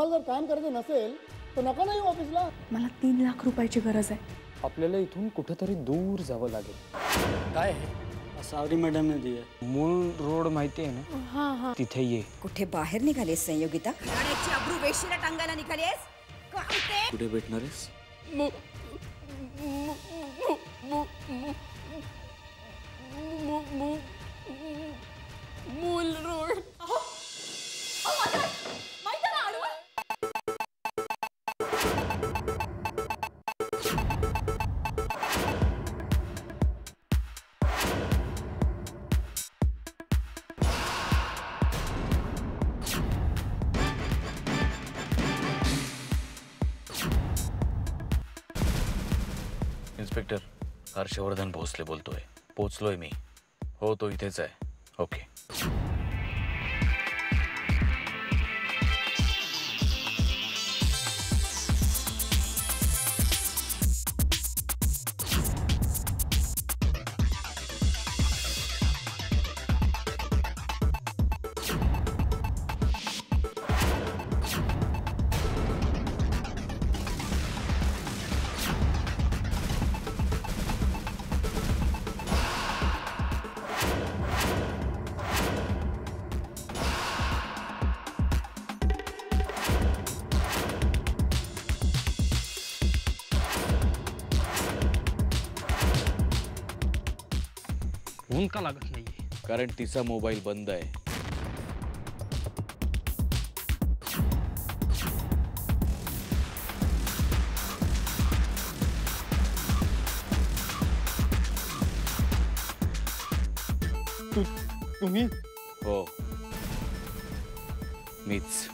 तुम्हाला जर काम करायचं नसेल तर नका नाही ऑफिसला. मला 3 लाख रुपयाची गरज आहे. आपल्याला इथून कुठेतरी दूर जावं लागेल. काय आहे? सावरी मॅडमने दिले. मूळ रोड माहिती आहे ना? हां तिथे ये. कुठे बाहेर निघालीस संयोगिता? राण्याची अब्रू वेशीला टांगायला निघालीस? कुठे भेटणार आहेस? मूल रोड. इन्स्पेक्टर हर्षवर्धन भोसले बोलतोय. पोचलोय मी. हो तो इथेच आहे. ओके. फोन का लागत नाहीये? कारण तिचा मोबाईल बंद आहे. तुम्ही? हो मीच.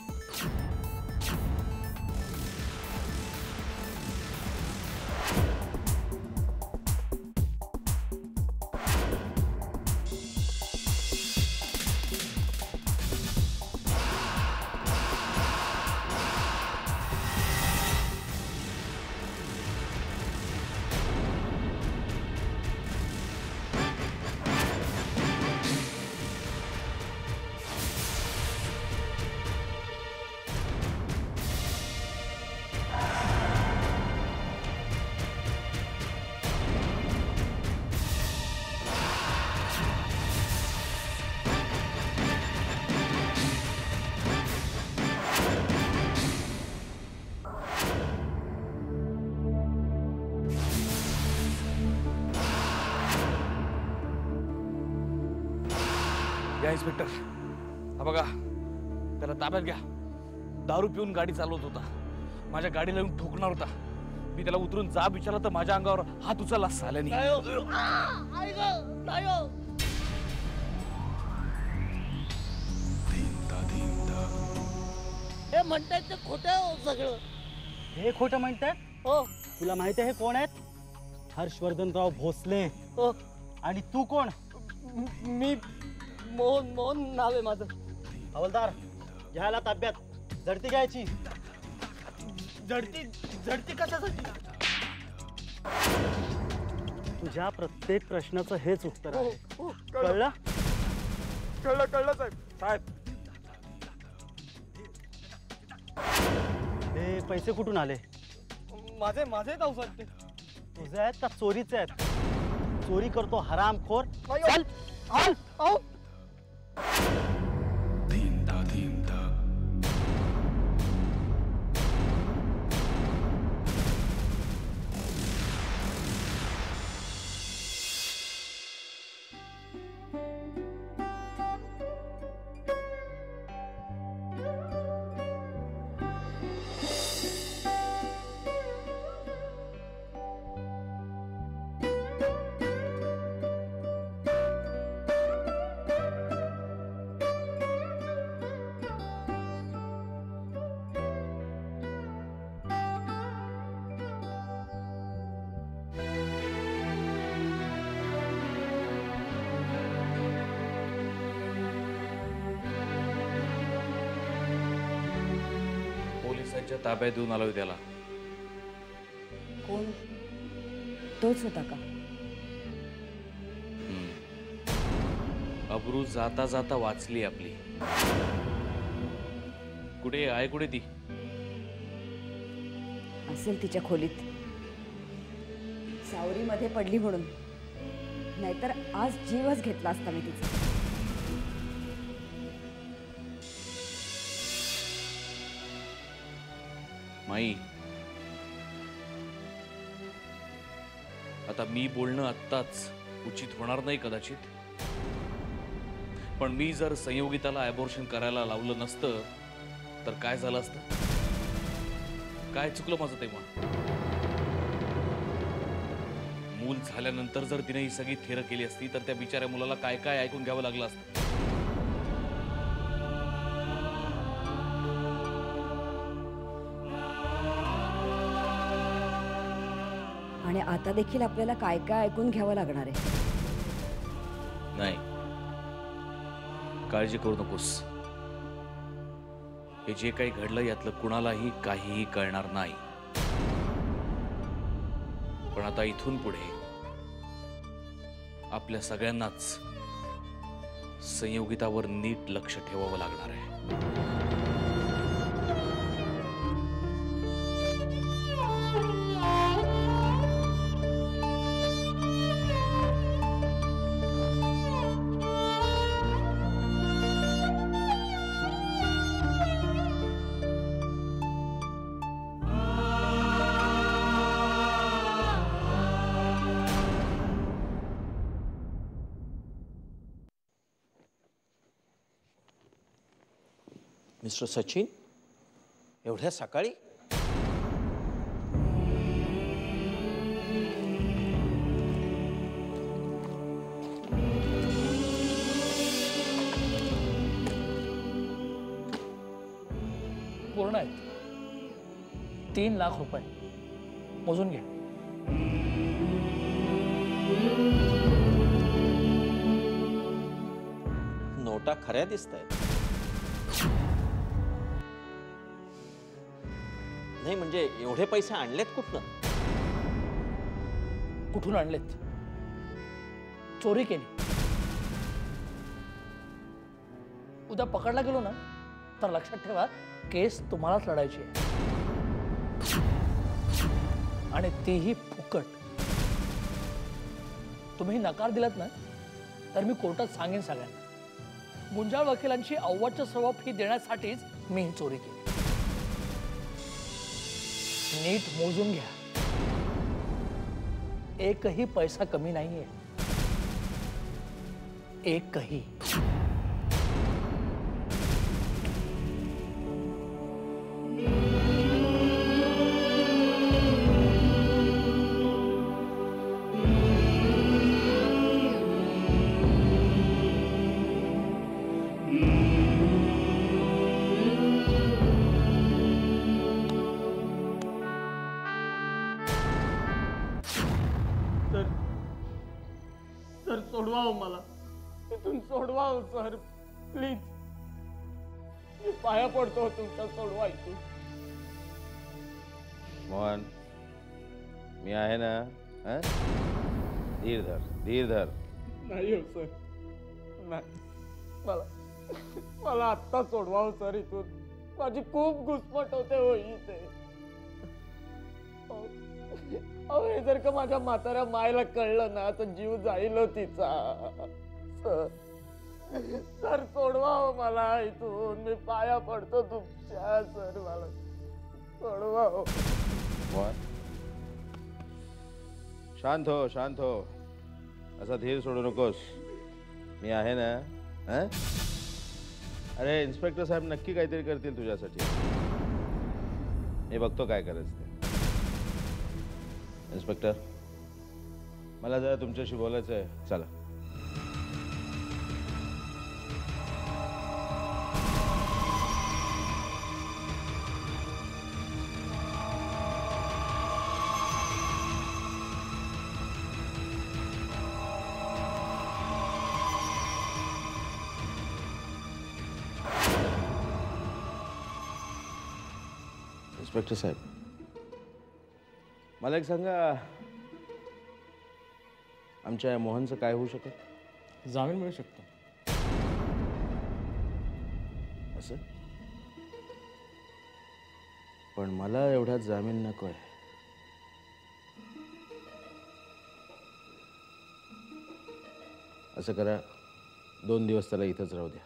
या इन्स्पेक्टर, हा बघा त्याला ताब्यात घ्या. दारू पिऊन गाडी चालवत होता. माझ्या गाडीला येऊन ठोकणार होता. मी त्याला उतरून जा विचारलं तर माझ्या अंगावर हात उचलला साल्यानी. हे म्हणतात ते खोटं आहे सगळं. हे खोटं म्हणतात? हो. तुला माहिती आहे हे कोण आहेत? हर्षवर्धनराव भोसले. हो. आणि तू कोण? मी मोहन नाव आहे माझं. हवालदार घ्यायला ताब्यात. झडती घ्यायची. झडती कशासाठी? तुझ्या प्रत्येक प्रश्नाचं हेच उत्तर आहे. कळलं कळलं? साहेब. हे पैसे कुठून आले? माझे जाऊ साहेब. तुझे आहेत का चोरीचे आहेत? चोरी करतो हरामखोर. चल. पोलिसांच्या ताब्यात देऊन आलोय त्याला. कोण? तोच होता का? अब्रू जाता जाता वाचली आपली. कुठे आहे? कुठे ती? असेल तिच्या खोलीत. सावरीमध्ये पडली म्हणून, नाहीतर आज जीवच घेतला असता मी तिचा. माई, आता मी बोलणं आत्ताच उचित होणार नाही कदाचित, पण मी जर संयोगिताला ॲबॉर्शन करायला लावलं नसतं तर काय झालं असतं? काय चुकलं माझं तेव्हा? मूल झाल्यानंतर जर तिने ही सगळी थेर केली असती तर त्या बिचाऱ्या मुलाला काय काय ऐकून घ्यावं लागलं असतं. आणि आता देखील आपल्याला काय काय ऐकून घ्यावं लागणार आहे. नाही, काळजी करू नकोस. हे जे काही घडलं यातलं कुणालाही काहीही कळणार नाही. पण आता इथून पुढे आपल्या सगळ्यांनाच संयोगितावर नीट लक्ष ठेवावं लागणार आहे. मिस्टर सचिन, एवढ्या सकाळी? पूर्ण आहेत. 3 लाख रुपये मोजून घ्या. नोटा खऱ्या दिसत आहेत. नाही म्हणजे एवढे पैसे आणलेत कुठनं? कुठून आणलेत? चोरी केली. उद्या पकडला गेलो ना तर लक्षात ठेवा, केस तुम्हालाच लढायची आहे. आणि तीही फुकट. तुम्ही नकार दिलात ना तर मी कोर्टात सांगेन सगळ्यांना. गुंजाळ वकिलांची अव्वाच्या सव्वा फी देण्यासाठीच मी ही चोरी केली. नीट मोजून घ्या. एकही पैसा कमी नाहीये. एकही. सर सोडवाव मला, इथून सोडवाव सर, प्लीज. मी पाया पडतो तुमच्या, सोडवा इथून. मोहन, मी आहे ना. धीर धर, धीर धर. नाही हो सर, नाही. मला आत्ता सोडवाव सर इथून. माझी खूप घुसमट होते हो इथे. अहो हे जर का माझ्या म्हाताऱ्या मायला कळलं ना तर जीव जाईल हो तिचा. सर सोडवा हो मला इथून, मी पाया पडतो तुमच्या. सर मला सोडवा हो. मोहन, शांत हो, शांत हो. असा धीर सोडू नकोस. मी आहे ना. अरे इन्स्पेक्टर साहेब नक्की काहीतरी करतील तुझ्यासाठी. मी बघतो काय करायचं ते. इन्स्पेक्टर, मला जरा तुमच्याशी बोलायचं आहे. चला. इन्स्पेक्टर साहेब, मला एक सांगा, आमच्या मोहनचं काय होऊ शकत? जामीन मिळू शकतो. असं? पण मला एवढ्यात जामीन नको आहे. असं करा, 2 दिवस त्याला इथंच राहू द्या.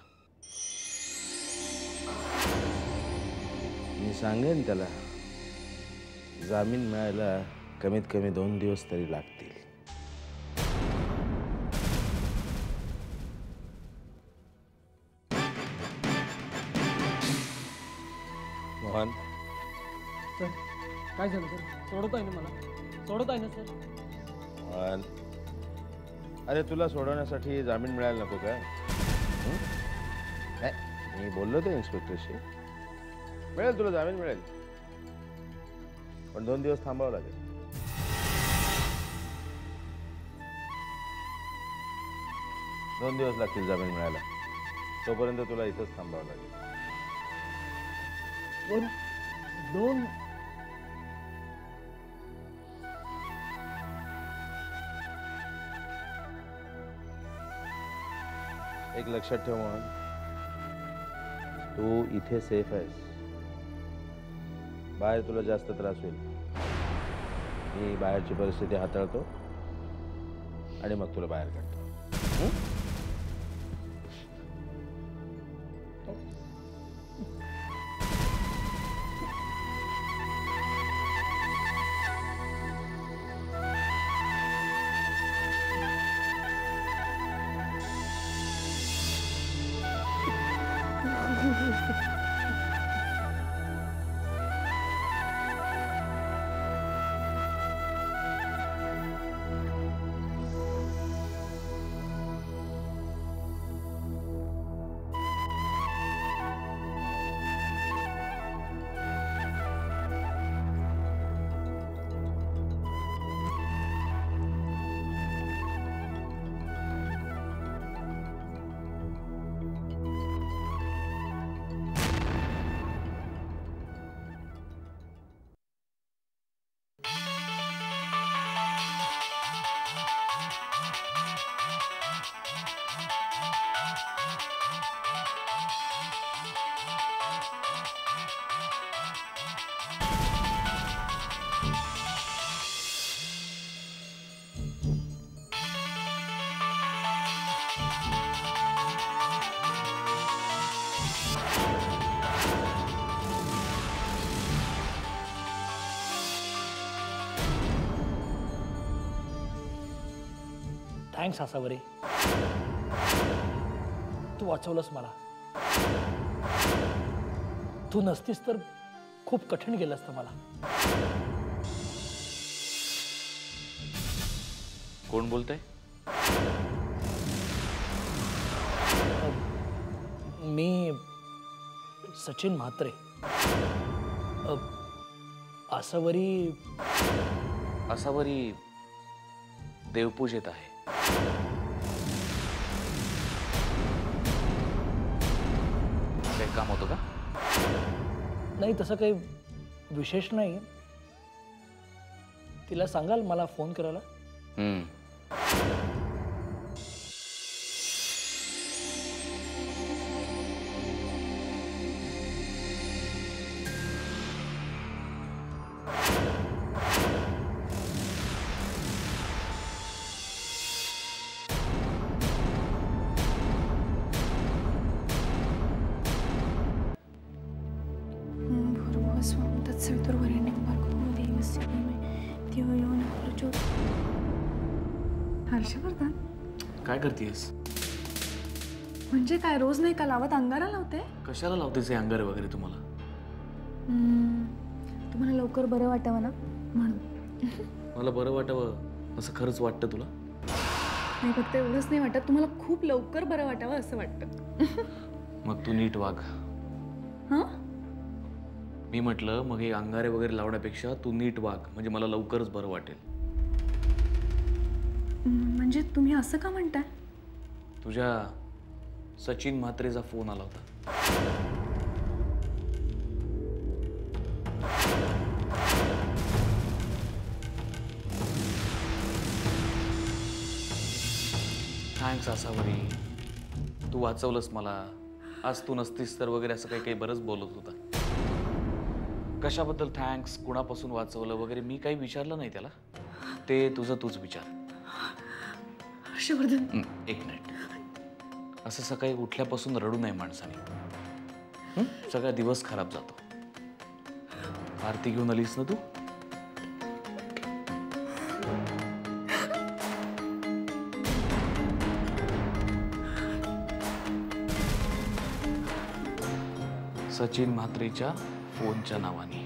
मी सांगेन त्याला जामीन मिळायला कमीत कमी 2 दिवस तरी लागतील. मोहन, सर काय झालं सर? सोडत आहे ना मला, सोडत आहे ना सर? मोहन, अरे तुला सोडवण्यासाठी जामीन मिळायला नको का? नाही, मी बोललो ते इन्स्पेक्टरशी, मिळेल तुला जामीन मिळेल, पण 2 दिवस थांबावं लागेल. दोन दिवस लागतील जामीन मिळायला, तोपर्यंत तुला इथंच थांबावं लागेल. दोन एक लक्षात ठेव मोहन, तू इथे सेफ आहेस. बाहेर तुला जास्त त्रास होईल. मी बाहेरची परिस्थिती हाताळतो आणि मग तुला बाहेर काढतो. थँक्स आसावरे, तू वाचवलंस मला. तू नसतीस तर खूप कठीण गेलं असतं मला. कोण बोलतंय? मी सचिन म्हात्रे. आसावरी देवपूजेत आहे. काही काम होतं का? नाही, तसं काही विशेष नाही. तिला सांगाल मला फोन करायला? हर्षवर्धन, काय करतेस? म्हणजे काय, रोज नाही का लावत, अंगारा लावते? कशाला लावतेस हे अंगारे वगैरे तुम्हाला? तुम्हाला लवकर बरं वाटावं ना म्हणून. मला बरं वाटावं असं खरंच वाटतं तुला? नाही, फक्त एवढंच नाही वाटत, तुम्हाला खूप लवकर बरं वाटावं असं वाटतं. मग तू नीट वाग. मी म्हटलं मग हे अंगारे वगैरे लावण्यापेक्षा तू नीट वाग, म्हणजे मला लवकरच बरं वाटेल. म्हणजे तुम्ही असं का म्हणताय? तुझ्या सचिन म्हात्रेचा फोन आला होता. थँक्स आसावरी, तू वाचवलंस मला. आज तू नसतीस तर वगैरे असं काही काही बरंच बोलत होता. कशाबद्दल थँक्स, कुणापासून वाचवलं वगैरे मी काही विचारलं नाही त्याला. ते तुझं तूच विचार. हर्षवर्धन, एक मिनिट. असं सकाळी उठल्यापासून रडू नये माणसाने. सगळा दिवस खराब जातो. आरती घेऊन आलीस ना तू? सचिन म्हात्रेच्या फोनच्या नावाने.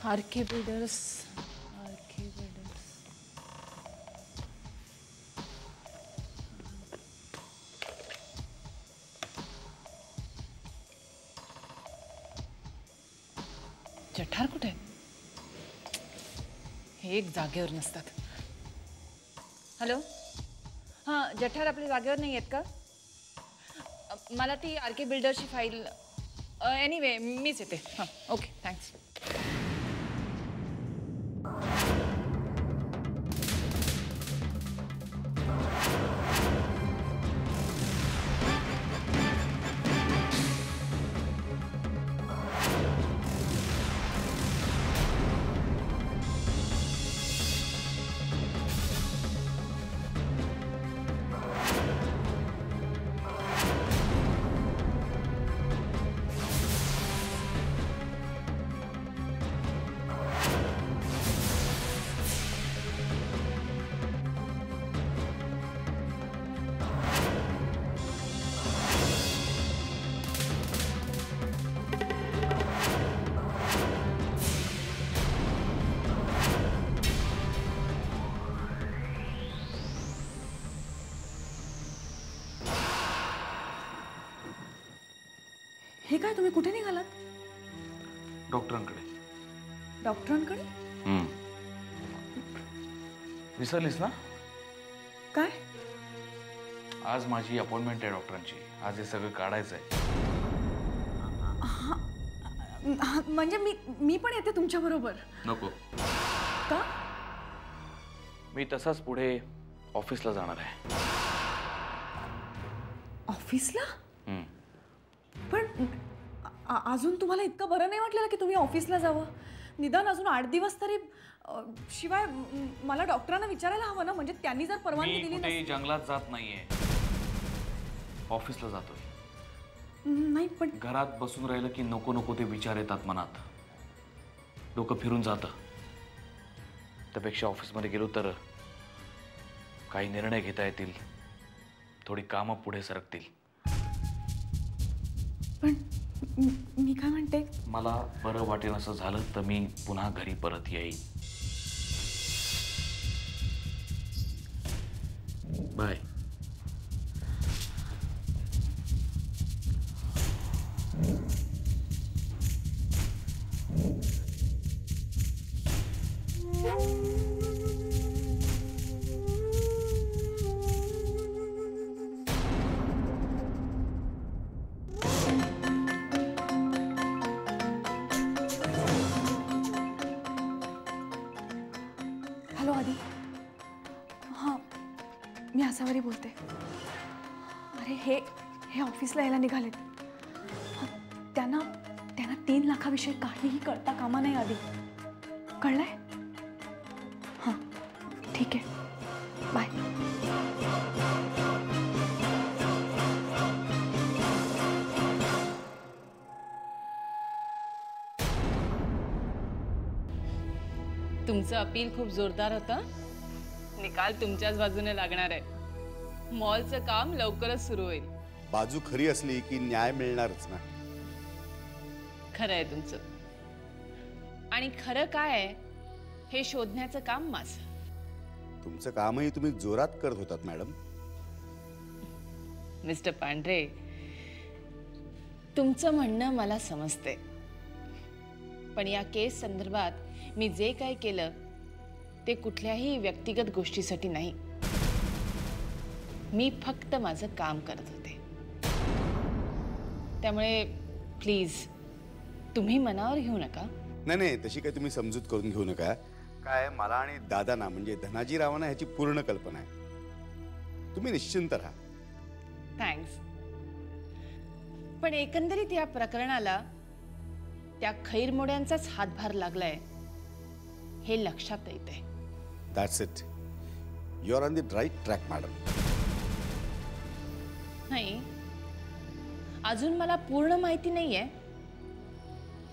RK builders. जठार कुठे आहे? हे एक जागेवर नसतात. हॅलो, हां, जठार आपल्या जागेवर नाही आहेत का? मला ती आरके बिल्डर्सची फाईल. एनिवे मीच येते. हां, ओके, थँक्स. हे काय, तुम्ही कुठे निघालात? डॉक्टरांकडे. डॉक्टरांकडे? विसरलीस ना? काय? आज माझी अपॉइंटमेंट आहे डॉक्टरांची. आज हे सगळं काढायचं आहे. म्हणजे मी पण येते तुमच्या बरोबर. नको. का? मी तसाच पुढे ऑफिसला जाणार आहे. ऑफिसला? पण अजून तुम्हाला इतकं बरं नाही वाटलेलं की तुम्ही ऑफिसला जावं? निदान अजून 8 दिवस तरी. शिवाय मला डॉक्टरांना विचारायला हवं ना, म्हणजे त्यांनी जर परवानगी दिली नसती. मी जंगलात जात नाहीये, ऑफिसला जातोय. नाही, पण घरात बसून राहिलं की नको नको ते विचार येतात मनात. डोकं फिरून जातं. त्यापेक्षा ऑफिसमध्ये गेलो तर काही निर्णय घेता येतील, थोडी कामं पुढे सरकतील. पण मी काय म्हणते, मला बरं वाटेल असं झालं तर मी पुन्हा घरी परत येईन. बाय. हॅलो आदी. हां, मी आसावरी बोलते. अरे हे ऑफिसला यायला निघालेत. त्यांना 3 लाखाविषयी काहीही कळता कामा नाही आधी. कळलंय? हां, ठीक आहे. बाय. तुमचं अपील खूप जोरदार होतं. निकाल तुमच्याच बाजूने लागणार आहे. मॉलचं काम लवकरच सुरू होईल. बाजू खरी असली की न्याय मिळणारच ना. खरं आहे तुमचं. आणि खरं काय आहे हे शोधण्याचं काम माझं. तुमचं कामही तुम्ही जोरात करत होतात मॅडम. मिस्टर पांढरे, तुमचं म्हणणं मला समजते. पण या केस संदर्भात मी जे काय केलं ते कुठल्याही व्यक्तिगत गोष्टीसाठी नाही. मी फक्त माझं काम करत होते. त्यामुळे प्लीज तुम्ही मनावर घेऊ नका. नाही नाही, तशी काही तुम्ही समजूत करून घेऊ नका. काय मला आणि दादांना म्हणजे धनाजीरावांना ह्याची पूर्ण कल्पना आहे. तुम्ही निश्चिंत राहा. थँक्स. पण एकंदरीत या प्रकरणाला त्या खैरमोड्यांचाच हातभार लागलाय हे लक्षात येते. That's it. You are on the right track madam. नाही, अजून मला पूर्ण माहिती नाहीये,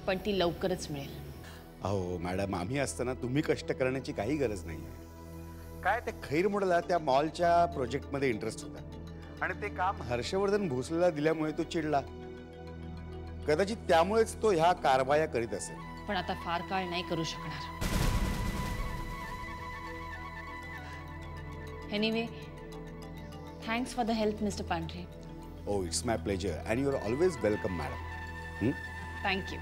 पण ती लवकरच मिळेल. अहो मॅडम, आम्ही असताना तुम्ही कष्ट करण्याची काही गरज नाही आहे. काय त्या खैरमोडाला त्या मॉलच्या प्रोजेक्टमध्ये इंटरेस्ट होता आणि ते काम हर्षवर्धन भोसलेला दिल्यामुळे तो चिडला. कदाचित त्यामुळेच तो ह्या कारवाया करीत असेल. पण आता फार काळ नाही करू शकणार. Anyway, thanks for the help mister पांढरे. Oh, it's my pleasure. And you're always welcome, madam. Thank you.